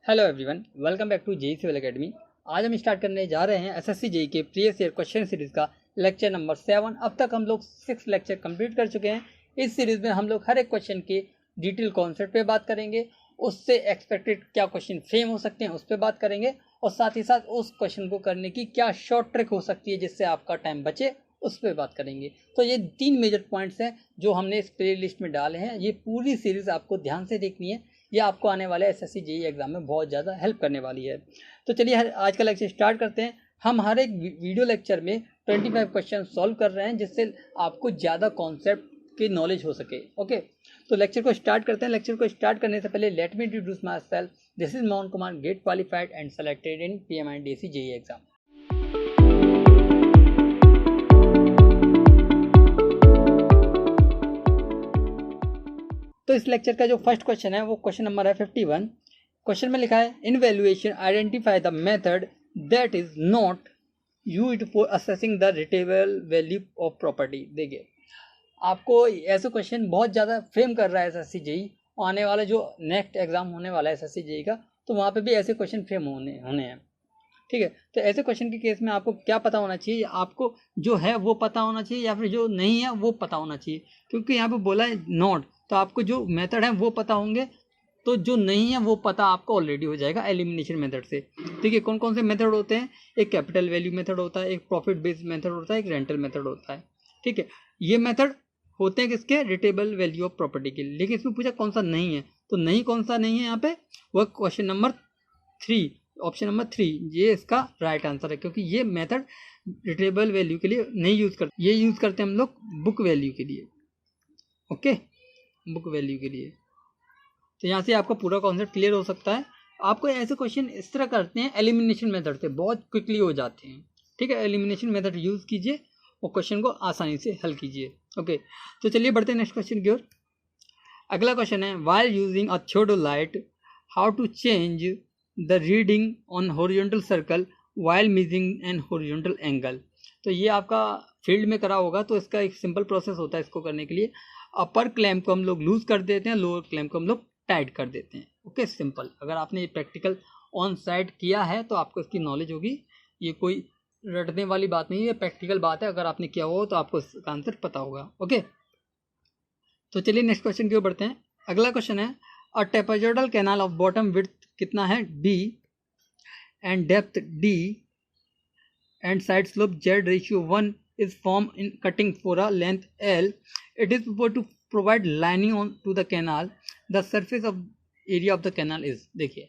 Hello everyone, welcome back to JE civil academy. आज हम start करने जा रहे हैं एसएससी जेई के प्रीवियस ईयर क्वेश्चन सीरीज का लेक्चर नंबर 7। अब तक हम लोग 6 लेक्चर कंप्लीट कर चुके हैं। इस सीरीज में हम लोग हर एक क्वेश्चन के डिटेल कॉन्सेप्ट पे बात करेंगे, उससे एक्सपेक्टेड क्या क्वेश्चन फ्रेम हो सकते हैं उस पर बात करेंगे, और साथ ही साथ उस क्वेश्चन को करने की क्या शॉर्ट ट्रिक हो सकती है जिससे आपका टाइम बचे, उस पर बात करेंगे। तो ये 3 मेजर पॉइंट्स हैं जो हमने इस प्ले लिस्ट में डाले हैं। ये पूरी सीरीज आपको ध्यान से देखनी है, ये आपको आने वाले एसएससी जेई एग्जाम में बहुत ज़्यादा हेल्प करने वाली है। तो चलिए आज का लेक्चर स्टार्ट करते हैं। हम हर एक वीडियो लेक्चर में 25 क्वेश्चन सॉल्व कर रहे हैं जिससे आपको ज़्यादा कॉन्सेप्ट की नॉलेज हो सके। ओके, तो लेक्चर को स्टार्ट करते हैं। लेक्चर को स्टार्ट करने से पहले let me introduce myself. This is Mohan Kumar, GATE qualified and selected in PMIDC JE exam. तो इस लेक्चर का जो फर्स्ट क्वेश्चन है वो क्वेश्चन नंबर है 51। क्वेश्चन में लिखा है in valuation identify the method that is not used for assessing the rateable value of property. देखिए, आपको ऐसे क्वेश्चन बहुत ज़्यादा फ्रेम कर रहा है एसएससी जेई। आने वाला जो नेक्स्ट एग्जाम होने वाला है एसएससी जेई का, तो वहाँ पे भी ऐसे क्वेश्चन फ्रेम होने हैं। ठीक है, तो ऐसे क्वेश्चन के केस में आपको क्या पता होना चाहिए? आपको जो है वो पता होना चाहिए या फिर जो नहीं है वो पता होना चाहिए, क्योंकि यहाँ पे बोला है नॉट, तो आपको जो मेथड है वो पता होंगे, तो जो नहीं है वो पता आपको ऑलरेडी हो जाएगा एलिमिनेशन मेथड से। ठीक है, कौन कौन से मेथड होते हैं? एक कैपिटल वैल्यू मेथड होता है, एक प्रॉफिट बेस्ड मेथड होता है, एक रेंटल मेथड होता है। ठीक है, ये मेथड होते हैं किसके? रिटेबल वैल्यू ऑफ प्रॉपर्टी के। लेकिन इसमें पूछा कौन सा नहीं है, तो नहीं कौन सा नहीं है यहाँ पे? वह क्वेश्चन नंबर 3, ऑप्शन नंबर 3, ये इसका राइट आंसर है, क्योंकि ये मेथड रिटेबल वैल्यू के लिए नहीं यूज करते, ये यूज करते हैं हम लोग बुक वैल्यू के लिए। ओके, बुक वैल्यू के लिए। तो यहाँ से आपका पूरा कॉन्सेप्ट क्लियर हो सकता है। आपको ऐसे क्वेश्चन इस तरह करते हैं एलिमिनेशन मेथड से, बहुत क्विकली हो जाते हैं। ठीक है, एलिमिनेशन मेथड यूज कीजिए और क्वेश्चन को आसानी से हल कीजिए। ओके, तो चलिए बढ़ते हैं नेक्स्ट क्वेश्चन की ओर। अगला क्वेश्चन है while using a theodolite how to change the reading on horizontal circle while measuring an horizontal angle. तो ये आपका फील्ड में करा होगा, तो इसका एक सिंपल प्रोसेस होता है इसको करने के लिए। अपर क्लैंप को हम लोग लूज कर देते हैं, लोअर क्लैंप को हम लोग टाइट कर देते हैं। Okay, simple. अगर आपने ये प्रैक्टिकल ऑन साइट किया है तो आपको इसकी नॉलेज होगी। ये कोई रटने वाली बात नहीं है, प्रैक्टिकल बात है। अगर आपने किया हो तो आपको इसका आंसर पता होगा। ओके, तो चलिए नेक्स्ट क्वेश्चन की ओर बढ़ते हैं। अगला क्वेश्चन है a trapezoidal canal of bottom width कितना है? D and depth D and side slope Z ratio 1 is formed in cutting for a length L. It is proposed to provide lining on to the canal. The surface of area of the canal is। देखिए,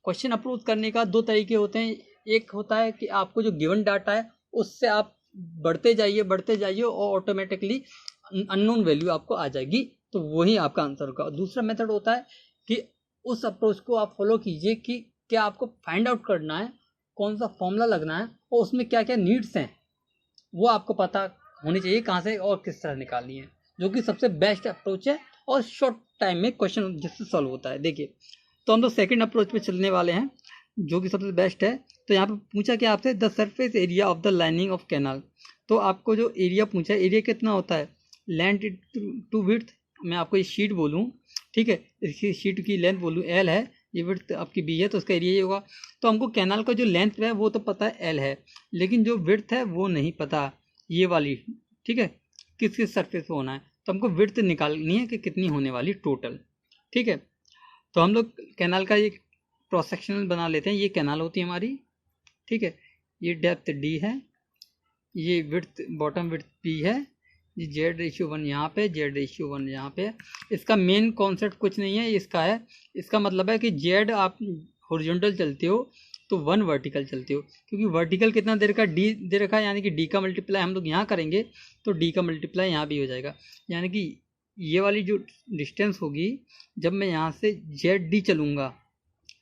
question approach करने का दो तरीके होते हैं। एक होता है कि आपको जो गिवन डाटा है उससे आप बढ़ते जाइए और ऑटोमेटिकली अननोन वैल्यू आपको आ जाएगी, तो वही आपका आंसर होगा। दूसरा मेथड होता है कि उस अप्रोच को आप फॉलो कीजिए कि क्या आपको फाइंड आउट करना है, कौन सा फॉर्मूला लगना है और उसमें क्या क्या नीड्स हैं वो आपको पता होनी चाहिए, कहाँ से और किस तरह निकालनी है, जो कि सबसे बेस्ट अप्रोच है और शॉर्ट टाइम में क्वेश्चन जिससे सॉल्व होता है। देखिए, तो हम लोग सेकंड अप्रोच पे चलने वाले हैं जो कि सबसे बेस्ट है। तो यहाँ पे पूछा क्या आपसे? The surface area of the lining of canal. तो आपको जो एरिया पूछा है, एरिया कितना होता है? Length to width. मैं आपको ये शीट बोलूँ, ठीक है, इसकी शीट की लेंथ बोलूँ L है, ये विड्थ आपकी B है, तो उसका एरिया ये होगा। तो हमको कैनाल का जो लेंथ है वो तो पता है L है, लेकिन जो विड्थ है वो नहीं पता, ये वाली। ठीक है, किस किस सरफेस पे होना है, तो हमको विड्थ निकालनी है कि कितनी होने वाली टोटल। ठीक है, तो हम लोग कैनाल का ये क्रॉस सेक्शनल बना लेते हैं। ये कैनाल होती है हमारी। ठीक है, ये डेप्थ D है, ये विड्थ बॉटम विड्थ P है, ये Z रेशियो 1 यहाँ पे, Z रेशियो 1 यहाँ पे। इसका मेन कॉन्सेप्ट कुछ नहीं है, इसका है, इसका मतलब है कि Z आप हॉरिजॉन्टल चलते हो तो 1 वर्टिकल चलते हो, क्योंकि वर्टिकल कितना दे रखा है? D दे रखा है, यानी कि D का मल्टीप्लाई हम लोग यहाँ करेंगे तो D का मल्टीप्लाई यहाँ भी हो जाएगा। यानी कि ये वाली जो डिस्टेंस होगी, जब मैं यहाँ से ZD चलूँगा,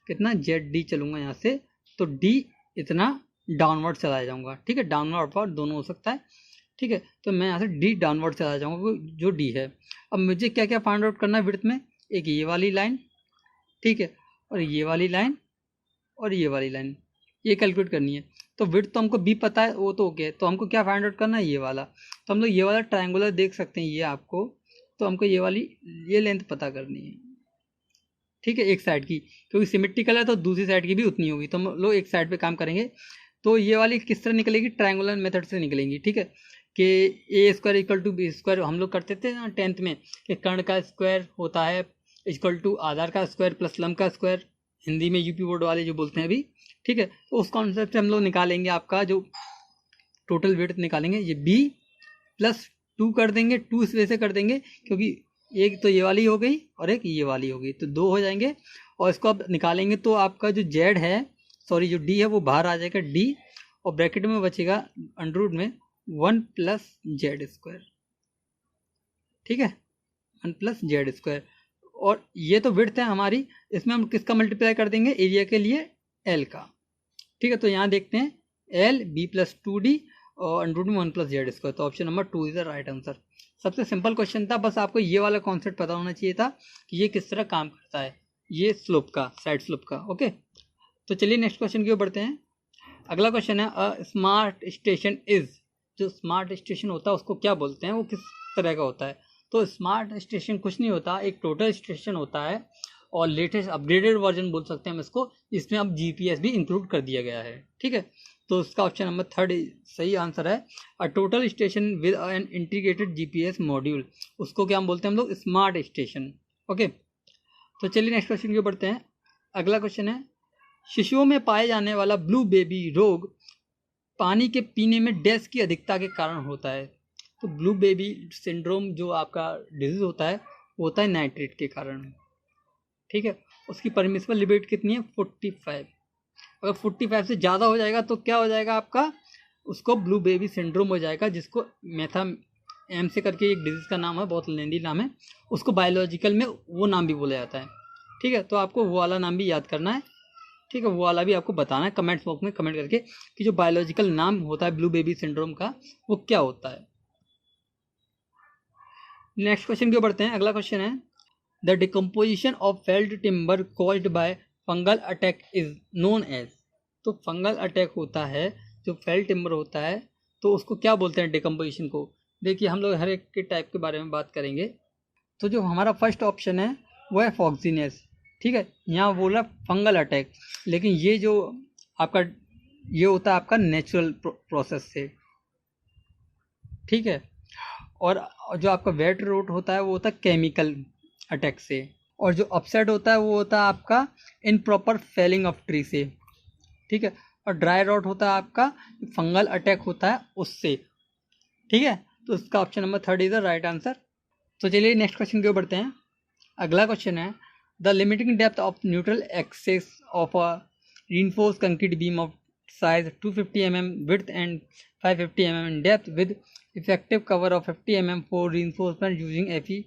कितना ZD चलूँगा यहाँ से, तो D इतना डाउनवर्ड चला जाऊँगा। ठीक है, डाउनवर्ड अपवर्ड दोनों हो सकता है। ठीक है, तो मैं यहाँ से D डाउनवर्ड चला जाऊँगा जो D है। अब मुझे क्या क्या फाइंड आउट करना है विड्थ में? एक ये वाली लाइन, ठीक है, और ये वाली लाइन और ये वाली लाइन, ये कैलकुलेट करनी है। तो विड्थ तो हमको B पता है, वो तो ओके, तो हमको क्या फाइंड आउट करना है? ये वाला। तो हम लोग ये वाला ट्रायंगुलर देख सकते हैं ये आपको, तो हमको ये वाली ये लेंथ पता करनी है। ठीक है, एक साइड की, क्योंकि सिमेट्रिकल है तो दूसरी साइड की भी उतनी होगी, तो हम लोग एक साइड पे काम करेंगे। तो ये वाली किस तरह निकलेगी, ट्रायंगुलर मेथड से निकलेंगी, ठीक है, कि A square equal to B square हम लोग करते थे ना 10th में, कि कर्ण का स्क्वायर होता है इक्वल टू आधार का स्क्वायर प्लस लंब का स्क्वायर, हिंदी में यूपी बोर्ड वाले जो बोलते हैं अभी, ठीक है। तो उस कॉन्सेप्ट से हम लोग निकालेंगे आपका जो टोटल विड्थ निकालेंगे, ये बी प्लस 2 कर देंगे, 2 इस वजह से कर देंगे क्योंकि एक तो ये वाली हो गई और एक ये वाली हो गई, तो 2 हो जाएंगे। और इसको अब निकालेंगे तो आपका जो जेड है, सॉरी जो डी है वो बाहर आ जाएगा डी, और ब्रैकेट में बचेगा अंडररूट में 1 प्लस जेड स्क्वायर, ठीक है, 1 प्लस जेड स्क्वायर। और ये तो विड्थ है हमारी, इसमें हम किसका मल्टीप्लाई कर देंगे, एरिया के लिए एल का, ठीक है। तो यहाँ देखते हैं एल बी प्लस 2d और अंडररूट में 1 प्लस जेड स्क्वायर, तो option number 2 is the right answer. सबसे सिंपल क्वेश्चन था, बस आपको ये वाला कॉन्सेप्ट पता होना चाहिए था कि ये किस तरह काम करता है, ये स्लोप का, साइड स्लोप का, ओके। तो चलिए नेक्स्ट क्वेश्चन की ओर बढ़ते हैं। अगला क्वेश्चन है अ स्मार्ट स्टेशन इज, जो स्मार्ट स्टेशन होता है उसको क्या बोलते हैं, वो किस तरह का होता है। तो स्मार्ट स्टेशन कुछ नहीं होता, एक टोटल स्टेशन होता है और लेटेस्ट अपग्रेडेड वर्जन बोल सकते हैं हम इसको, इसमें अब जीपीएस भी इंक्लूड कर दिया गया है, ठीक है। तो इसका ऑप्शन नंबर 3 सही आंसर है। A total station with an integrated GPS module, उसको क्या हम बोलते हैं हम लोग, स्मार्ट स्टेशन, ओके। तो चलिए नेक्स्ट क्वेश्चन की ओर बढ़ते हैं। अगला क्वेश्चन है शिशुओं में पाए जाने वाला ब्लू बेबी रोग पानी के पीने में डैश की अधिकता के कारण होता है। तो ब्लू बेबी सिंड्रोम जो आपका डिजीज होता है वो होता है नाइट्रेट के कारण, ठीक है। उसकी परमिसिबल लिमिट कितनी है, 45। अगर 45 से ज़्यादा हो जाएगा तो क्या हो जाएगा आपका, उसको ब्लू बेबी सिंड्रोम हो जाएगा, जिसको मेथा एम से करके एक डिजीज़ का नाम है, बहुत लेंदी नाम है, उसको बायोलॉजिकल में वो नाम भी बोला जाता है, ठीक है। तो आपको वो वाला नाम भी याद करना है, ठीक है, वो वाला भी आपको बताना है कमेंट्स बॉक्स में कमेंट करके कि जो बायोलॉजिकल नाम होता है ब्लू बेबी सिंड्रोम का वो क्या होता है। नेक्स्ट क्वेश्चन की ओर बढ़ते हैं। अगला क्वेश्चन है the decomposition of felled timber caused by fungal attack is known as. तो फंगल अटैक होता है जो फेल्ड टिम्बर होता है, तो उसको क्या बोलते हैं डिकम्पोजिशन को। देखिए हम लोग हर एक के टाइप के बारे में बात करेंगे। तो जो हमारा फर्स्ट ऑप्शन है वो है फॉक्सीनेस, ठीक है। यहाँ बोला फंगल अटैक, लेकिन ये जो आपका ये होता है आपका नेचुरल प्रोसेस से, ठीक है। और जो आपका वेट रोट होता है वो होता है केमिकल अटैक से, और जो अपसेट होता है वो होता है आपका इनप्रॉपर फेलिंग ऑफ ट्री से, ठीक है। और ड्राई रॉट होता है आपका फंगल अटैक होता है उससे, ठीक है। तो इसका option number 3 is the right answer. तो चलिए नेक्स्ट क्वेश्चन की ओर बढ़ते हैं। अगला क्वेश्चन है the limiting depth of neutral axis of a reinforced concrete beam of size 250 mm width and 550 mm in depth with effective cover of 50 mm for reinforcement using Fe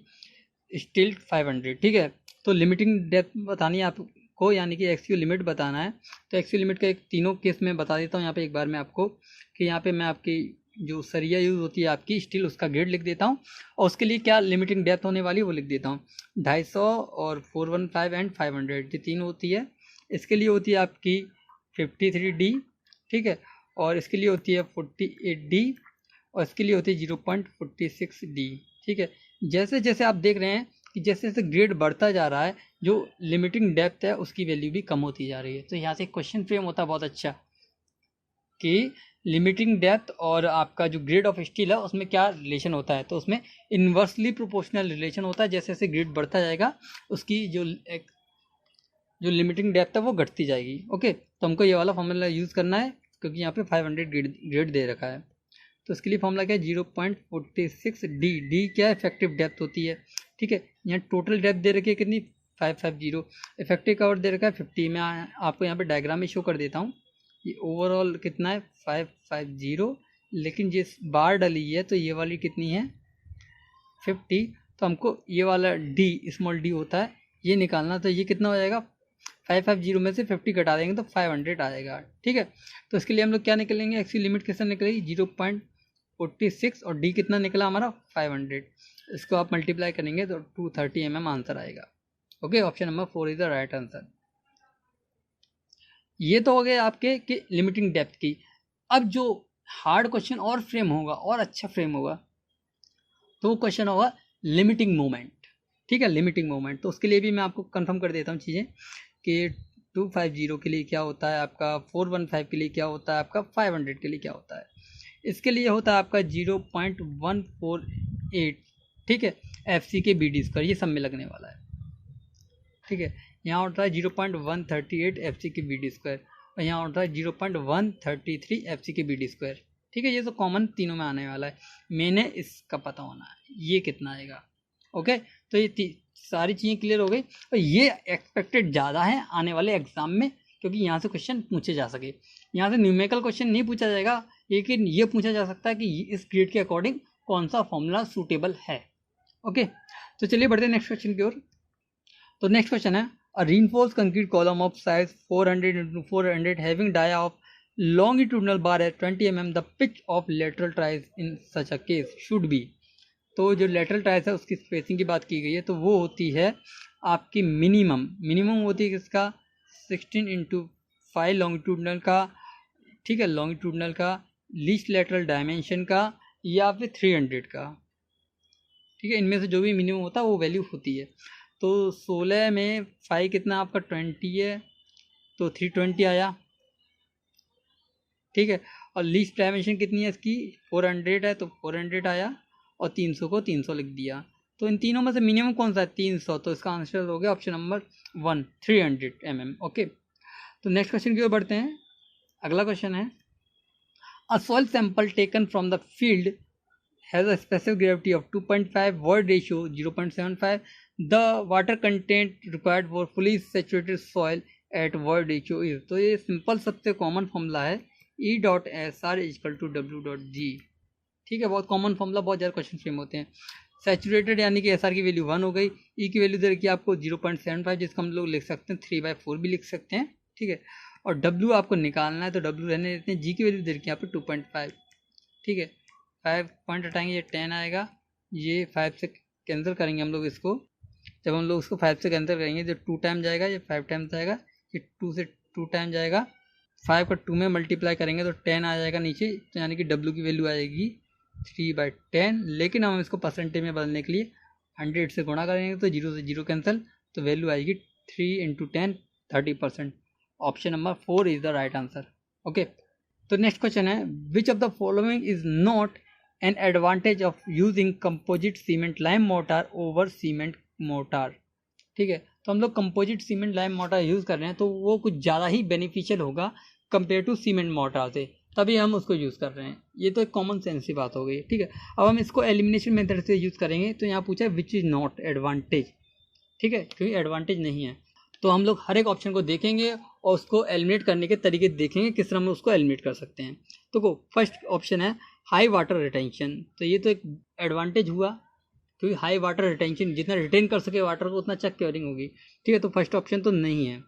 steel 500, ठीक है। तो limiting depth बतानी है आपको, यानी कि x की limit बताना है। तो एक्स की लिमिट का एक तीनों केस में बता देता हूँ यहाँ पे एक बार मैं आपको, कि यहाँ पे मैं आपकी जो सरिया यूज़ होती है आपकी स्टील, उसका ग्रेड लिख देता हूँ, और उसके लिए क्या लिमिटिंग डेप्थ होने वाली वो लिख देता हूँ। 250 और 415 एंड 500 ये तीन होती है। इसके लिए होती है आपकी 53D, ठीक है, और इसके लिए होती है 48D, और इसके लिए होती है 0.46D, ठीक है। जैसे जैसे आप देख रहे हैं कि जैसे जैसे ग्रेड बढ़ता जा रहा है, जो लिमिटिंग डेप्थ है उसकी वैल्यू भी कम होती जा रही है। तो यहाँ से क्वेश्चन फ्रेम होता है बहुत अच्छा कि लिमिटिंग डेप्थ और आपका जो ग्रेड ऑफ स्टील है उसमें क्या रिलेशन होता है। तो उसमें इन्वर्सली प्रोपोर्शनल रिलेशन होता है, जैसे जैसे ग्रेड बढ़ता जाएगा उसकी जो लिमिटिंग डेप्थ है वो घटती जाएगी, ओके। तो हमको ये वाला फॉर्मूला यूज़ करना है क्योंकि यहाँ पे 500 ग्रेड दे रखा है। तो इसके लिए फॉर्मूला क्या है, 0.46D। डी क्या है, इफेक्टिव डेप्थ होती है, ठीक है। यहाँ टोटल डेप्थ दे रखी है कितनी, 550, इफेक्टिव कवर दे रखा है 50। मैं आपको यहाँ पे डायग्राम में शो कर देता हूँ। ये ओवरऑल कितना है 550, लेकिन जिस बार डली है तो ये वाली कितनी है 50। तो हमको ये वाला डी, स्मॉल डी होता है, ये निकालना। तो ये कितना हो जाएगा, 550 में से 50 घटा देंगे तो 500 आ जाएगा, ठीक है। तो इसके लिए हम लोग क्या निकलेंगे, एक्स की लिमिट कितना निकलेगी 0.46, और डी कितना निकला हमारा 500। इसको आप मल्टीप्लाई करेंगे तो 230 mm आंसर आएगा, okay. Option number 4 is the right answer. ये तो हो गए आपके कि लिमिटिंग डेप्थ की। अब जो हार्ड क्वेश्चन और फ्रेम होगा और अच्छा फ्रेम होगा, तो वो क्वेश्चन होगा लिमिटिंग मोमेंट, ठीक है, लिमिटिंग मोमेंट। तो उसके लिए भी मैं आपको कंफर्म कर देता हूँ चीज़ें कि 250 के लिए क्या होता है आपका, 415 के लिए क्या होता है आपका, 500 के लिए क्या होता है। इसके लिए होता है आपका 0.148, ठीक है, FC के BD स्क्वायर, ये सब में लगने वाला है। ठीक है, यहाँ होता है 0.138 FC के BD स्क्वायर, और यहाँ होता है 0.133 FC के BD स्क्वायर। ठीक है, ये तो कॉमन तीनों में आने वाला है, मैंने इसका पता होना है ये कितना आएगा। ओके, तो ये सारी चीज़ें क्लियर हो गई, और ये एक्सपेक्टेड ज़्यादा है आने वाले एग्जाम में, क्योंकि यहाँ से क्वेश्चन पूछे जा सके। यहाँ से न्यूमेरिकल क्वेश्चन नहीं पूछा जाएगा, लेकिन ये पूछा जा सकता है कि इस ग्रेड के अकॉर्डिंग कौन सा फॉर्मूला सूटेबल है। ओके, तो चलिए बढ़ते हैं नेक्स्ट क्वेश्चन की ओर। तो नेक्स्ट क्वेश्चन है, a reinforced concrete column of size 400 × 400 having dia of longitudinal bar at 20 mm, the pitch of lateral ties in such a case should be। तो जो लेटरल टाइज है उसकी स्पेसिंग की बात की गई है, तो वो होती है आपकी मिनिमम होती है किसका, 16 × 5 लॉन्गिट्यूडनल का, ठीक है, लॉन्गिट्यूडनल का, लीस्ट लेटरल डायमेंशन का, या फिर 300 का। ठीक है, इनमें से जो भी मिनिमम होता है वो वैल्यू होती है। तो 16 में 5 कितना आपका 20 है, तो 320 आया। ठीक है, और लीस्ट डायमेंशन कितनी है इसकी, 400 है, तो 400 आया, और 300 को 300 लिख दिया। तो इन तीनों में से मिनिमम कौन सा है, 300, तो इसका आंसर हो गया ऑप्शन नंबर 1, 300 mm। ओके, तो नेक्स्ट क्वेश्चन की ओर बढ़ते हैं। अगला क्वेश्चन है, अ soil sample taken from the field has a specific gravity of 2.5, void ratio 0.75, the water content required for fully saturated soil eight void ratio is. तो ये simple सबसे common formula है, E.SR = W.G। ठीक है, बहुत common formula, बहुत ज़्यादा question frame होते हैं। सैचुरेटेड यानी कि SR की वैल्यू 1 हो गई, E की वैल्यू दे रखी है आपको 0.75, जिसको हम लोग लिख सकते हैं 3/4 भी लिख सकते हैं। ठीक है, और W आपको निकालना है, तो W रहने देते हैं। G की वैल्यू दे रखी है यहाँ पे 2.5। ठीक है, 5 पॉइंट हटाएंगे, ये 10 आएगा, ये 5 से कैंसिल करेंगे हम लोग इसको। जब हम लोग इसको 5 से कैंसिल करेंगे, जो 2 टाइम जाएगा, ये 5 टाइम जाएगा, ये 2 से 2 टाइम जाएगा, 5 का 2 में मल्टीप्लाई करेंगे तो 10 आ जाएगा नीचे, तो यानी कि W की वैल्यू आएगी 3/10। लेकिन हम इसको परसेंटेज में बदलने के लिए 100 से गुणा करेंगे, तो 0 से 0 कैंसिल, तो वैल्यू आएगी 3 × 10, 30%। Option number 4 is the right answer. Okay, तो नेक्स्ट क्वेश्चन है, विच of the following is not an advantage of using composite cement lime motor over cement motor. ठीक है, तो हम लोग composite cement lime motor use कर रहे हैं, तो वो कुछ ज़्यादा ही बेनिफिशियल होगा कंपेयर टू सीमेंट मोटार से, तभी हम उसको यूज़ कर रहे हैं। ये तो एक कॉमन सेंस की बात हो गई। ठीक है, अब हम इसको एलिमिनेशन मेथड से यूज़ करेंगे, तो यहाँ पूछा है विच इज़ नॉट एडवांटेज। ठीक है, क्योंकि एडवांटेज नहीं है, तो हम लोग हर एक ऑप्शन को देखेंगे और उसको एलिमिनेट करने के तरीके देखेंगे किस तरह हम उसको एलिमिनेट कर सकते हैं। तो फर्स्ट ऑप्शन है हाई वाटर रिटेंशन, तो ये तो एक एडवांटेज हुआ, क्योंकि हाई वाटर रिटेंशन, जितना रिटेन कर सके वाटर को उतना चेक क्योरिंग होगी। ठीक है, तो फर्स्ट ऑप्शन तो नहीं है।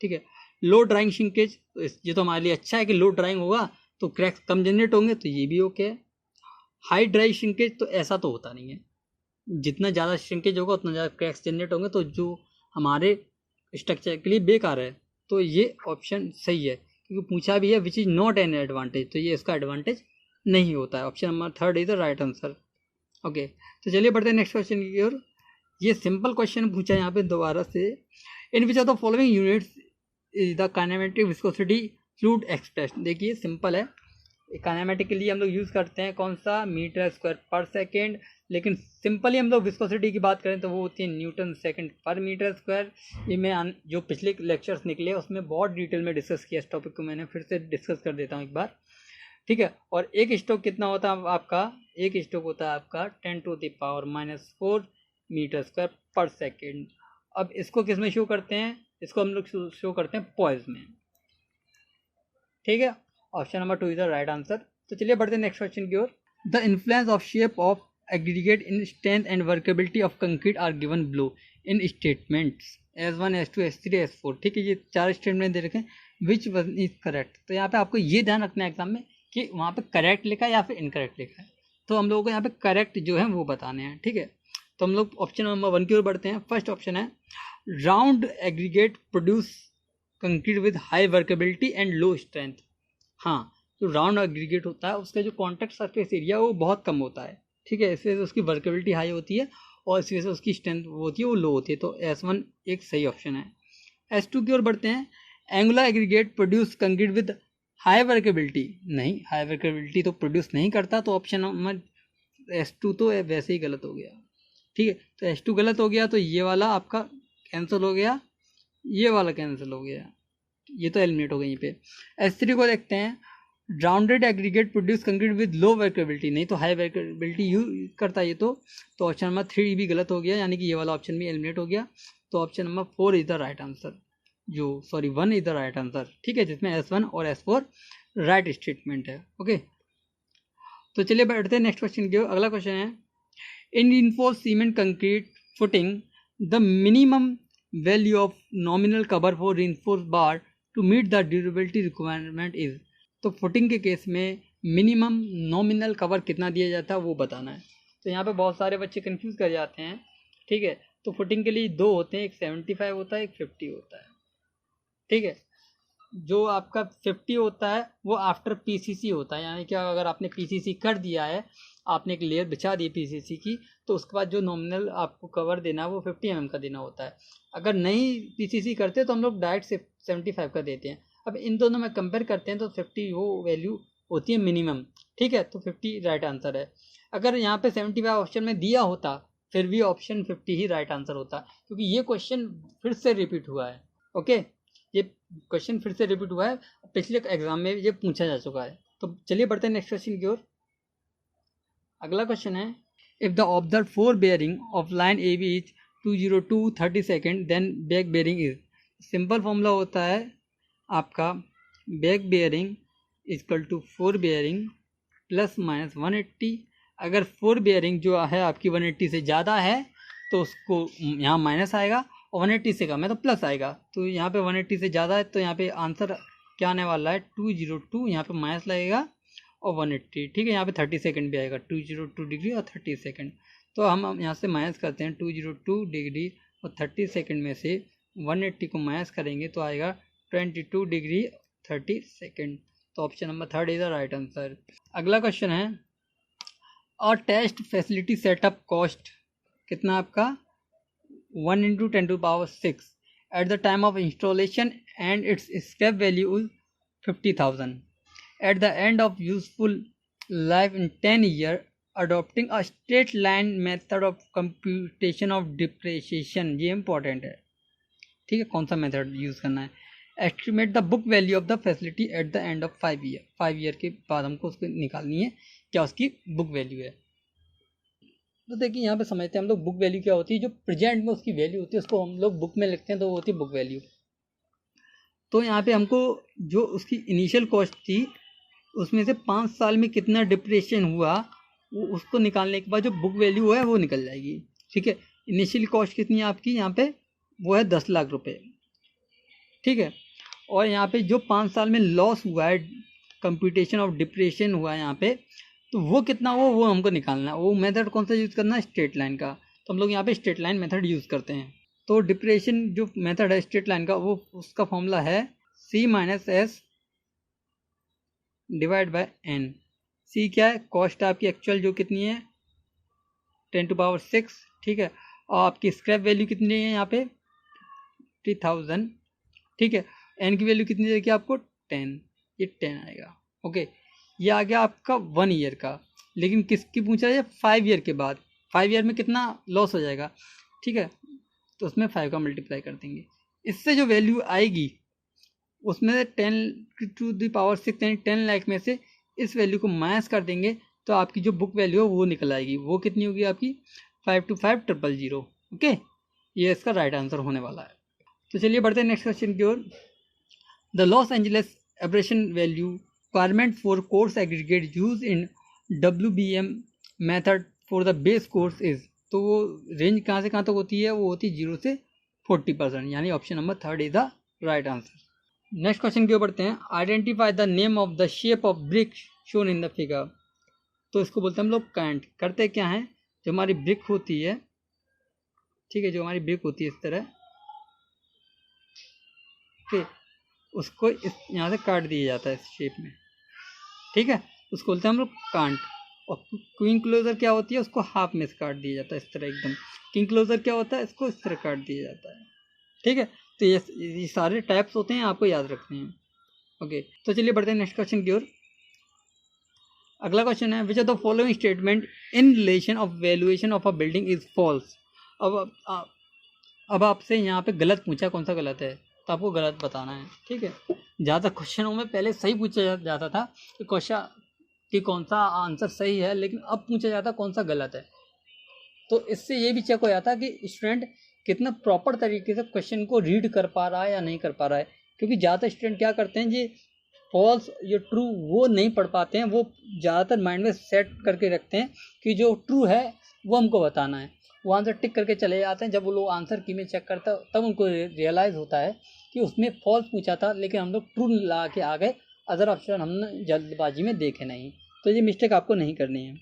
ठीक है, लो ड्राइंग श्रिंकेज, ये तो हमारे लिए अच्छा है कि लो ड्राइंग होगा तो क्रैक्स कम जनरेट होंगे, तो ये भी ओके है। हाई ड्राई श्रिंकेज, तो ऐसा तो होता नहीं है, जितना ज़्यादा श्रिंकेज होगा उतना ज़्यादा क्रैक्स जनरेट होंगे, तो जो हमारे स्ट्रक्चर के लिए बेकार है। तो ये ऑप्शन सही है, क्योंकि पूछा भी है which is not an advantage, तो ये इसका एडवांटेज नहीं होता है। Option number 3 is the right answer. Okay, तो चलिए बढ़ते हैं नेक्स्ट क्वेश्चन की ओर। ये सिंपल क्वेश्चन पूछा है यहाँ पे दोबारा से, in which of the following units is the kinematic viscosity fluid expression. देखिए सिंपल है, काइनेमेटिक के लिए हम लोग यूज़ करते हैं कौन सा, मीटर स्क्वायर पर सेकेंड, लेकिन सिंपली हम लोग विस्कोसिटी की बात करें तो वो होती है न्यूटन सेकंड पर मीटर स्क्वायर। ये मैं जो पिछले लेक्चर्स निकले उसमें बहुत डिटेल में डिस्कस किया, इस टॉपिक को मैंने फिर से डिस्कस कर देता हूँ एक बार। ठीक है, और एक स्ट्रोक कितना होता है आपका, एक स्ट्रोक होता है आपका 10⁻⁻⁴ मीटर स्क्वायर पर सेकेंड। अब इसको किस में शो करते हैं, इसको हम लोग शो करते हैं पॉइज में। ठीक है, option number 2 is the right answer. तो चलिए बढ़ते हैं नेक्स्ट क्वेश्चन की ओर। The influence of shape of aggregate in strength and workability of concrete are given below in statements S1 S2 S3 S4। ठीक है, ये 4 स्टेटमेंट दे रखे हैं, विच वन इज करेक्ट। तो यहाँ पे आपको ये ध्यान रखना है एग्जाम में कि वहाँ पे करेक्ट लिखा है या फिर इनकरेक्ट लिखा है, तो हम लोगों को यहाँ पे करेक्ट जो है वो बताने हैं। ठीक है, तो हम लोग ऑप्शन नंबर 1 की ओर बढ़ते हैं। फर्स्ट ऑप्शन है round aggregate produce concrete with high workability and low strength. हाँ, जो राउंड एग्रीगेट होता है उसका जो कॉन्टैक्ट सरफेस एरिया वो बहुत कम होता है। ठीक है, इससे उसकी वर्केबिलिटी हाई होती है और इस वजह से उसकी स्ट्रेंथ वो होती है वो लो होती है। तो S1 एक सही ऑप्शन है। S2 की ओर बढ़ते हैं। Angular aggregate produce concrete with high workability, नहीं हाई वर्केबिलिटी तो प्रोड्यूस नहीं करता, तो ऑप्शन नंबर S2 तो वैसे ही गलत हो गया। ठीक है, तो S2 गलत हो गया, तो ये वाला आपका कैंसिल हो गया, ये वाला कैंसिल हो गया, ये तो एलिमिनेट हो गई यहीं पे। S3 को देखते हैं। Rounded aggregate produce concrete with low workability, नहीं तो हाई वर्केबिलिटी यूज करता है ये तो ऑप्शन नंबर 3 भी गलत हो गया, यानी कि ये वाला ऑप्शन भी एलिमिनेट हो गया। तो option number 4 is the right answer, 1 is the right answer. ठीक है, जिसमें S1 और S4 राइट स्टेटमेंट है। ओके, तो चलिए बढ़ते हैं नेक्स्ट क्वेश्चन की ओर। अगला क्वेश्चन है, in reinforced cement concrete footing the minimum value of nominal cover for reinforced bar to meet the durability requirement is. तो फुटिंग के केस में मिनिमम नॉमिनल कवर कितना दिया जाता है वो बताना है। तो यहाँ पे बहुत सारे बच्चे कंफ्यूज कर जाते हैं। ठीक है, तो फुटिंग के लिए दो होते हैं, एक 75 होता है, एक 50 होता है। ठीक है, जो आपका 50 होता है वो आफ्टर पीसीसी होता है, यानी कि अगर आपने पीसीसी कर दिया है, आपने एक लेयर बिछा दी पीसीसी की, तो उसके बाद जो नॉमिनल आपको कवर देना है वो 50 mm का देना होता है। अगर नहीं पीसीसी करते तो हम लोग डायरेक्ट 75 का देते हैं। अब इन दोनों में कंपेयर करते हैं तो 50 वो वैल्यू होती है मिनिमम। ठीक है, तो 50 राइट आंसर है। अगर यहाँ पे 75 ऑप्शन में दिया होता फिर भी ऑप्शन 50 ही राइट आंसर होता, क्योंकि ये क्वेश्चन फिर से रिपीट हुआ है। ओके, ये क्वेश्चन फिर से रिपीट हुआ है, पिछले एग्जाम में ये पूछा जा चुका है। तो चलिए बढ़ते हैं नेक्स्ट क्वेश्चन की ओर। अगला क्वेश्चन है, if the observe fore bearing of line A B is 202 30 second then back bearing is. Simple formula होता है आपका back bearing equal to fore bearing plus minus 180। अगर फोर बेयरिंग जो है आपकी 180 से ज़्यादा है तो उसको यहाँ माइनस आएगा, और 180 से कम है तो प्लस आएगा। तो यहाँ पे 180 से ज़्यादा है तो यहाँ पे आंसर क्या आने वाला है 202, यहाँ पे माइनस लगेगा और 180। ठीक है, यहाँ पे 30 सेकंड भी आएगा, 202 डिग्री और 30 सेकंड। तो हम यहाँ से माइनस करते हैं 202 डिग्री और 30 सेकंड में से 180 को माइनस करेंगे तो आएगा 22 डिग्री 30 सेकंड। तो option number 3 is the right answer. अगला क्वेश्चन है, और टेस्ट फैसिलिटी सेटअप कॉस्ट कितना आपका 1 × 10⁶ at the time of installation and it's scrap value 50,000 at the end of useful life in 10 year adopting a straight line method of computation of depreciation. ये important है। ठीक है, कौन सा method use करना है। Estimate the book value of the facility at the end of 5 year. 5 year के बाद हमको उसको निकालनी है क्या उसकी बुक वैल्यू है। तो देखिए यहाँ पे समझते हैं हम लोग बुक वैल्यू क्या होती है। जो प्रेजेंट में उसकी वैल्यू होती है उसको हम लोग बुक में लिखते हैं तो वो होती है बुक वैल्यू। तो यहाँ पे हमको जो उसकी इनिशियल कॉस्ट थी उसमें से 5 साल में कितना डिप्रेशन हुआ वो उसको निकालने के बाद जो बुक वैल्यू है वो निकल जाएगी। ठीक है, इनिशियल कॉस्ट कितनी है आपकी यहाँ पे वो है 10 लाख रुपए। ठीक है, और यहाँ पे जो 5 साल में लॉस हुआ है कंप्यूटेशन ऑफ डिप्रेशन हुआ है यहाँ पे, तो वो कितना हो वो हमको निकालना है। वो मेथड कौन सा यूज़ करना है, स्ट्रेट लाइन का। तो हम लोग यहाँ पे स्ट्रेट लाइन मेथड यूज़ करते हैं। तो डिप्रेशन जो मेथड है स्ट्रेट लाइन का वो उसका फॉर्मूला है C - S divide by n। C क्या है, कॉस्ट आपकी एक्चुअल जो कितनी है 10⁶। ठीक है, और आपकी स्क्रैप वैल्यू कितनी है यहाँ पे 50,000। ठीक है, n की वैल्यू कितनी देगी आपको 10, ये 10 आएगा। ओके, ये आ गया आपका 1 ईयर का। लेकिन किसकी पूछा है 5 ईयर के बाद, 5 ईयर में कितना लॉस हो जाएगा। ठीक है, तो उसमें 5 का मल्टीप्लाई कर देंगे। इससे जो वैल्यू आएगी उसमें 10⁶ यानी 10 लाख में से इस वैल्यू को माइनस कर देंगे तो आपकी जो बुक वैल्यू है वो निकल आएगी। वो कितनी होगी आपकी 525,000। ओके, ये इसका राइट आंसर होने वाला है। तो चलिए बढ़ते हैं नेक्स्ट क्वेश्चन की ओर। The Los Angeles abrasion value requirement for coarse aggregate use in WBM method for the base course is. तो वो रेंज कहाँ से कहाँ तक होती है, वो होती है 0 से 40%, यानी option number 3 is the right answer. Next question की ओर बढ़ते हैं। Identify the name of the shape of brick shown in the figure. तो इसको बोलते हैं हम लोग काइंट। करते क्या है, जो हमारी ब्रिक होती है, ठीक है, जो हमारी ब्रिक होती है इस तरह, ठीक, उसको इस यहाँ से काट दिया जाता है इस शेप में। ठीक है, उसको बोलते हैं हम लोग कांट। और क्वीन क्लोजर क्या होती है, उसको हाफ में से काट दिया जाता है इस तरह एकदम। किंग क्लोजर क्या होता है, इसको इस तरह काट दिया जाता है। ठीक है, तो ये सारे टाइप्स होते हैं, आपको याद रखने हैं। ओके, तो चलिए बढ़ते हैं नेक्स्ट क्वेश्चन की ओर। अगला क्वेश्चन है, which are the following statement in relation of valuation of a building is false. अब आपसे यहाँ पे गलत पूछा, कौन सा गलत है, तो आपको गलत बताना है। ठीक है, ज़्यादा क्वेश्चनों में पहले सही पूछा जाता था कि क्वेश्चन कि कौन सा आंसर सही है, लेकिन अब पूछा जाता कौन सा गलत है। तो इससे ये भी चेक हो जाता कि स्टूडेंट कितना प्रॉपर तरीके से क्वेश्चन को रीड कर पा रहा है या नहीं कर पा रहा है। क्योंकि ज़्यादातर स्टूडेंट क्या करते हैं, ये फॉल्स या ट्रू वो नहीं पढ़ पाते हैं, वो ज़्यादातर माइंड में सेट करके रखते हैं कि जो ट्रू है वो हमको बताना है, वो आंसर टिक करके चले जाते हैं। जब वो लोग आंसर की में चेक करता है तब उनको रियलाइज़ होता है कि उसमें फॉल्स पूछा था, लेकिन हम लोग ट्रू ला के आ गए, अदर ऑप्शन हमने जल्दबाजी में देखे नहीं। तो ये मिस्टेक आपको नहीं करनी है।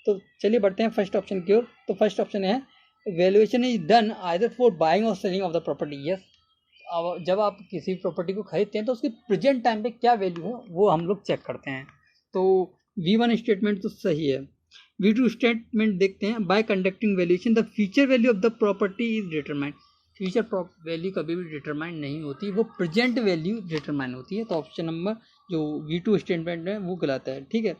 तो चलिए बढ़ते हैं फर्स्ट ऑप्शन की ओर। तो फर्स्ट ऑप्शन है, valuation is done either for buying और selling of the property. Yes, अब जब आप किसी प्रॉपर्टी को खरीदते हैं तो उसकी प्रेजेंट टाइम पे क्या वैल्यू है वो हम लोग चेक करते हैं। तो V1 स्टेटमेंट तो सही है। V2 स्टेटमेंट देखते हैं, bye conducting valuation the future value of the property is determined. Future value कभी भी डिटरमाइंड नहीं होती, वो प्रेजेंट वैल्यू डिटरमाइन होती है। तो ऑप्शन नंबर जो V2 स्टेटमेंट है वो गलत है। ठीक है,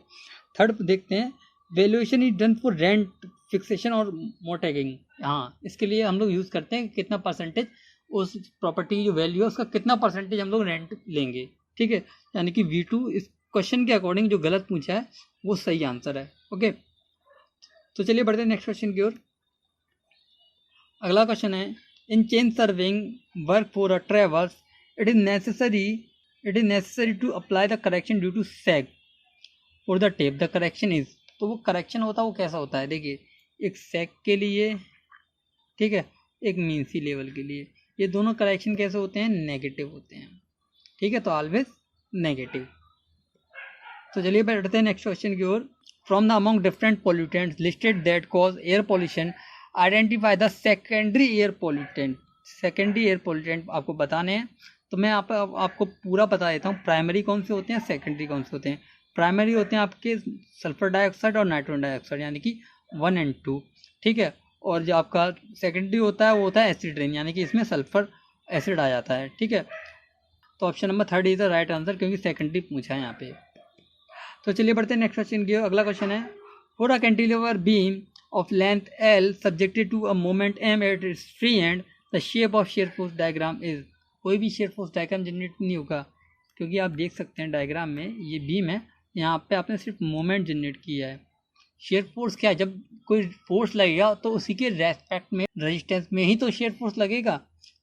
थर्ड देखते हैं, valuation is done for rent fixation और मोर्टगेजिंग। हाँ, इसके लिए हम लोग यूज़ करते हैं कितना परसेंटेज उस प्रॉपर्टी की जो वैल्यू है उसका कितना परसेंटेज हम लोग रेंट लेंगे। ठीक है, यानी कि V2 इस क्वेश्चन के अकॉर्डिंग जो गलत पूछा है वो सही आंसर है। ओके, तो चलिए बढ़ते हैं नेक्स्ट क्वेश्चन की ओर। अगला क्वेश्चन है, in chain surveying work for a traverse it is necessary to apply the correction due to sag और the tape the correction is. तो वो करेक्शन होता है वो कैसा होता है, देखिए, एक सैग के लिए, ठीक है, एक मीन सी लेवल के लिए, ये दोनों करेक्शन कैसे होते हैं, नेगेटिव होते हैं। ठीक है, तो ऑलवेज नेगेटिव। तो चलिए बढ़ते हैं नेक्स्ट क्वेश्चन की ओर। From the among different pollutants listed that cause air pollution identify the secondary air pollutant. Secondary air pollutant आपको बताने हैं, तो मैं आपको पूरा बता देता हूँ। प्राइमरी कौन से होते हैं, सेकेंडरी कौन से होते हैं। प्राइमरी होते हैं आपके सल्फर डाइऑक्साइड और नाइट्रोजन डाइऑक्साइड, यानी कि 1 और 2। ठीक है, और जो आपका सेकेंडरी होता है वो होता है एसिड रेन, यानी कि इसमें सल्फर एसिड आ जाता है। ठीक है, तो option number 3 is the right answer, क्योंकि सेकेंडरी पूछा है यहाँ पे। तो चलिए बढ़ते हैं नेक्स्ट क्वेश्चन की। अगला क्वेश्चन है, for a cantilever beam of length L subjected to a moment M at its free end the shape of shear force diagram is. कोई भी शेयर फोर्स डायग्राम जनरेट नहीं होगा, क्योंकि आप देख सकते हैं डायग्राम में ये बीम है, यहाँ पे आपने सिर्फ मोमेंट जनरेट किया है। शेयर फोर्स क्या है, जब कोई फोर्स लगेगा तो उसी के रेस्पेक्ट में रेजिस्टेंस में ही तो शेयर फोर्स लगेगा।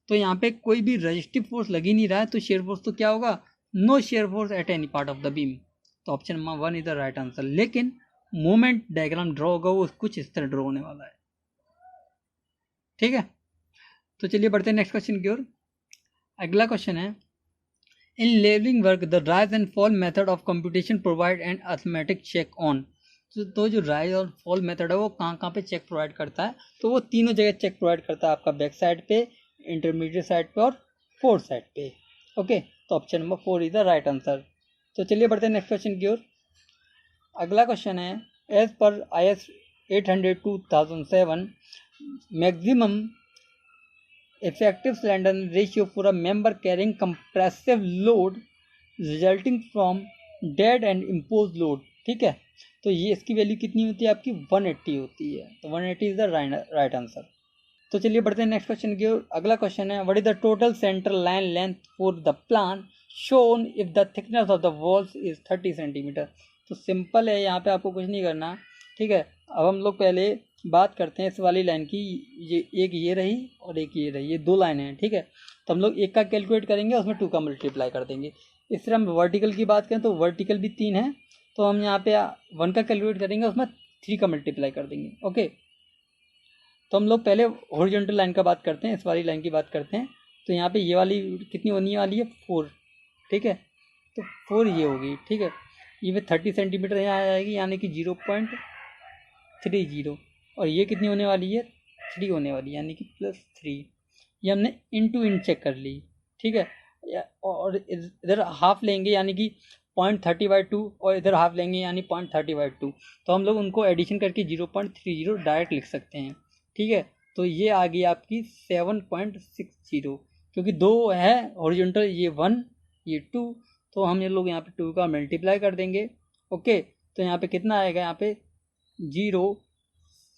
तो यहाँ पे कोई भी रजिस्टिव फोर्स लग ही नहीं रहा है, तो शेयर फोर्स तो क्या होगा, no shear force at any part of the beam. तो option number 1 is the right answer. लेकिन मोमेंट डायग्राम ड्रॉ होगा वो कुछ इस तरह ड्रॉ होने वाला है। ठीक है, तो चलिए बढ़ते हैं नेक्स्ट क्वेश्चन की ओर। अगला क्वेश्चन है, in levelling work the rise and fall method of computation provide and arithmetic check on. तो जो राइज और फॉल मेथड है वो कहाँ कहाँ पे चेक प्रोवाइड करता है, तो वो तीनों जगह चेक प्रोवाइड करता है, आपका बैक साइड पे, इंटरमीडिएट साइड पे और फोर्थ साइड पे। ओके, तो option number 4 is the right answer. तो चलिए बढ़ते हैं नेक्स्ट क्वेश्चन की ओर। अगला क्वेश्चन है, एज पर IS 800/2007 maximum effective slenderness ratio for a member carrying compressive load resulting from dead and impose load. ठीक है, तो ये इसकी वैल्यू कितनी होती है आपकी, 180 होती है। तो 180 इज द राइट आंसर। तो चलिए बढ़ते हैं नेक्स्ट क्वेश्चन की ओर। अगला क्वेश्चन है, what is the total central line length for the plan shown if the thickness of the walls is 30 centimetre. तो सिंपल है, यहाँ पे आपको कुछ नहीं करना। ठीक है, अब हम लोग पहले बात करते हैं इस वाली लाइन की। ये एक ये रही और एक ये रही, ये 2 लाइनें हैं। ठीक है, तो हम लोग एक का कैलकुलेट करेंगे, उसमें 2 का मल्टीप्लाई कर देंगे। इस तरह हम वर्टिकल की बात करें तो वर्टिकल भी 3 है, तो हम यहाँ पे 1 का कैलकुलेट करेंगे, उसमें 3 का मल्टीप्लाई कर देंगे। ओके, तो हम लोग पहले हॉरिजॉन्टल लाइन का बात करते हैं, इस वाली लाइन की बात करते हैं। तो यहाँ पे ये वाली कितनी होने वाली है, 4। ठीक है, तो 4 ये होगी। ठीक है, ये में 30 सेंटीमीटर यहाँ आ जाएगी, यानी कि 0.30। और ये कितनी होने वाली है, 3 होने वाली है, यानी कि +3। ये हमने इन टू इन चेक कर ली। ठीक है, और इधर हाफ लेंगे, यानी कि 0.30/2 और इधर हाफ लेंगे यानी 0.30/2, तो हम लोग उनको एडिशन करके 0.30 डायरेक्ट लिख सकते हैं। ठीक है, तो ये आ गई आपकी 7.60, क्योंकि दो है हॉरिजॉन्टल, ये 1 ये 2, तो हम ये लोग यहाँ पे 2 का मल्टीप्लाई कर देंगे। ओके, तो यहाँ पे कितना आएगा, यहाँ पे 0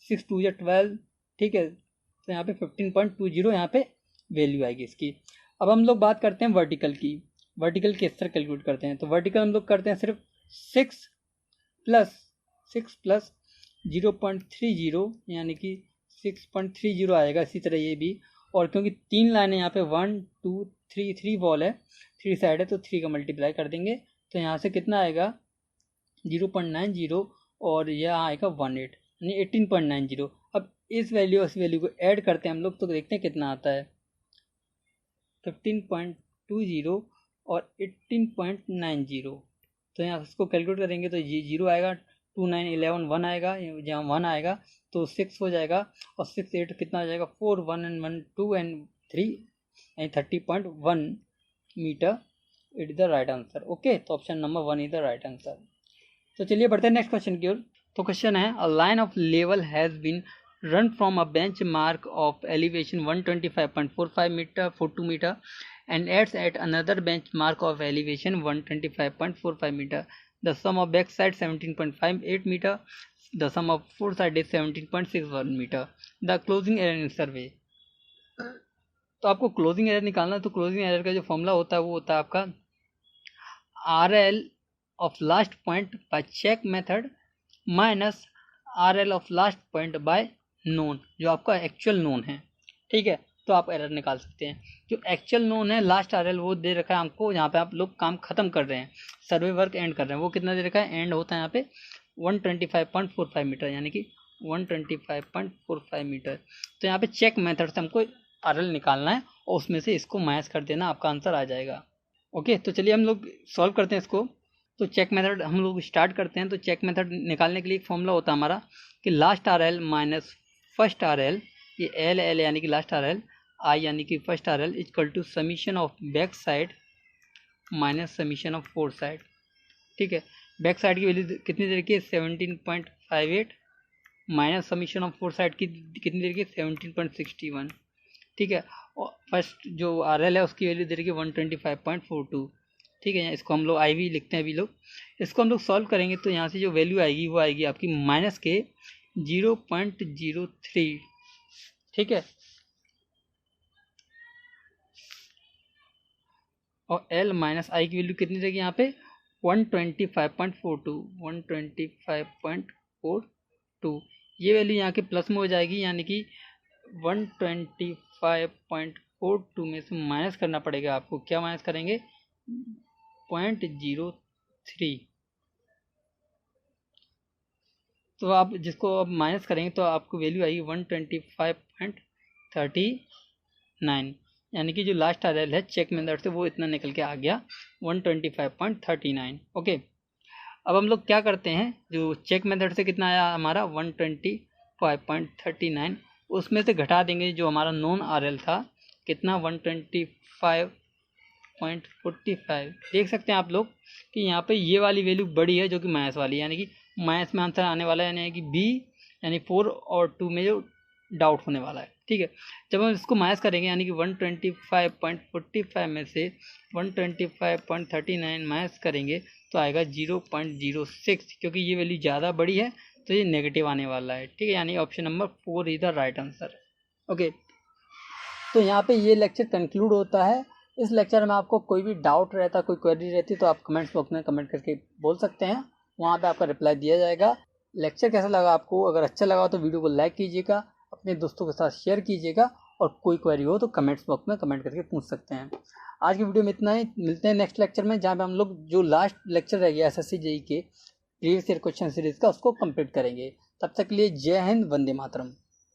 6 2 12। ठीक है, तो यहाँ पे 15.20 यहाँ पे वैल्यू आएगी इसकी। अब हम लोग बात करते हैं वर्टिकल की। वर्टिकल किस तरह कैलकुलेट करते हैं, तो वर्टिकल हम लोग करते हैं सिर्फ 6 प्लस 0.30 यानी कि 6.30 आएगा। इसी तरह ये भी, और क्योंकि 3 लाइनें यहाँ पे 1 2 3 3 वॉल है, 3 साइड है, तो 3 का मल्टीप्लाई कर देंगे, तो यहाँ से कितना आएगा 0.90 और यह आएगा 18 यानी 18.90। अब इस वैल्यू इस वैल्यू को ऐड करते हैं हम लोग, तो देखते हैं कितना आता है, 15.20 और 18.90। तो यहाँ इसको कैलकुलेट करेंगे तो ये 0 आएगा, 2 9 11 1 आएगा, जहाँ 1 आएगा तो 6 हो जाएगा, और 6 8 कितना हो जाएगा 4 1 and 1 2 and 3 यानी 30.1 metre. It is the right answer. Okay, तो option number 1 is the right answer. तो चलिए बढ़ते हैं नेक्स्ट क्वेश्चन की ओर। तो क्वेश्चन है, a line of level has been run from a benchmark of elevation 125.45 meter 42 meter and ends at another benchmark of elevation 125.45 meter. The sum of back side 17.58 meter. The sum of forward side is 17.61 meter. The closing error in survey. तो आपको closing error निकालना है, तो closing error का जो formula होता है वो होता है आपका RL of last point by check method minus RL of last point by known, जो आपका एक्चुअल नोन है। ठीक है, तो आप एरर निकाल सकते हैं। जो एक्चुअल नोन है लास्ट RL वो दे रखा है हमको, यहाँ पे आप लोग काम खत्म कर रहे हैं, सर्वे वर्क एंड कर रहे हैं, वो कितना दे रखा है, एंड होता है यहाँ पे 125.45 मीटर यानी कि 125.45 मीटर। तो यहाँ पे चेक मेथड से हमको RL निकालना है और उसमें से इसको माइनस कर देना, आपका आंसर आ जाएगा। ओके, तो चलिए हम लोग सॉल्व करते हैं इसको। तो चेक मेथड हम लोग स्टार्ट करते हैं। तो चेक मेथड निकालने के लिए एक फॉर्मूला होता है हमारा कि last RL minus first RL, ये L यानी कि लास्ट RL, I यानी कि first RL equal to summation of back side minus summation of fore side. ठीक है, बैक साइड की वैल्यू कितनी देर की है 17.58 minus summation of fore side की कितनी देर की 17.61। ठीक है, और फर्स्ट जो RL है उसकी वैल्यू दे रखी है 125.42। ठीक है, इसको हम लोग IV लिखते हैं अभी लोग। इसको हम लोग सॉल्व करेंगे तो यहाँ से जो वैल्यू आएगी वो आएगी आपकी माइनस के 0.03। ठीक है, और L माइनस I की वैल्यू कितनी रहेगी यहाँ पे 125.42 125.42। ये वैल्यू यहाँ के प्लस में हो जाएगी, यानी कि 125.42 में से माइनस करना पड़ेगा आपको। क्या माइनस करेंगे 0.03। तो आप जिसको अब माइनस करेंगे तो आपको वैल्यू आएगी 125.39, यानी कि जो लास्ट RL है चेक मेथड से वो इतना निकल के आ गया 125.39। ओके, अब हम लोग क्या करते हैं, जो चेक मेथड से कितना आया हमारा 125.39, उसमें से घटा देंगे जो हमारा नॉन RL था कितना 125.45। देख सकते हैं आप लोग कि यहाँ पे ये वाली वैल्यू बड़ी है जो कि माइनस वाली, यानी कि माइनस में आंसर आने वाला है, यानी कि B यानी 4 और 2 में जो डाउट होने वाला है। ठीक है, जब हम इसको माइनस करेंगे यानी कि 125.45 में से 125.39 माइनस करेंगे तो आएगा 0.06, क्योंकि ये वैल्यू ज़्यादा बड़ी है तो ये नेगेटिव आने वाला है। ठीक है, यानी option number 4 is the right answer. Okay, तो यहाँ पे ये लेक्चर कंक्लूड होता है। इस लेक्चर में आपको कोई भी डाउट रहता, कोई क्वेरी रहती तो आप कमेंट्स बॉक्स में कमेंट करके बोल सकते हैं, वहाँ पे आपका रिप्लाई दिया जाएगा। लेक्चर कैसा लगा आपको, अगर अच्छा लगा तो वीडियो को लाइक कीजिएगा, अपने दोस्तों के साथ शेयर कीजिएगा, और कोई क्वेरी हो तो कमेंट्स बॉक्स में कमेंट करके पूछ सकते हैं। आज की वीडियो में इतना ही, मिलते हैं नेक्स्ट लेक्चर में, जहाँ पे हम लोग जो लास्ट लेक्चर रह गया SSC JEE के प्रीवियस ईयर क्वेश्चन सीरीज का उसको कंप्लीट करेंगे। तब तक के लिए जय हिंद, वंदे मातरम।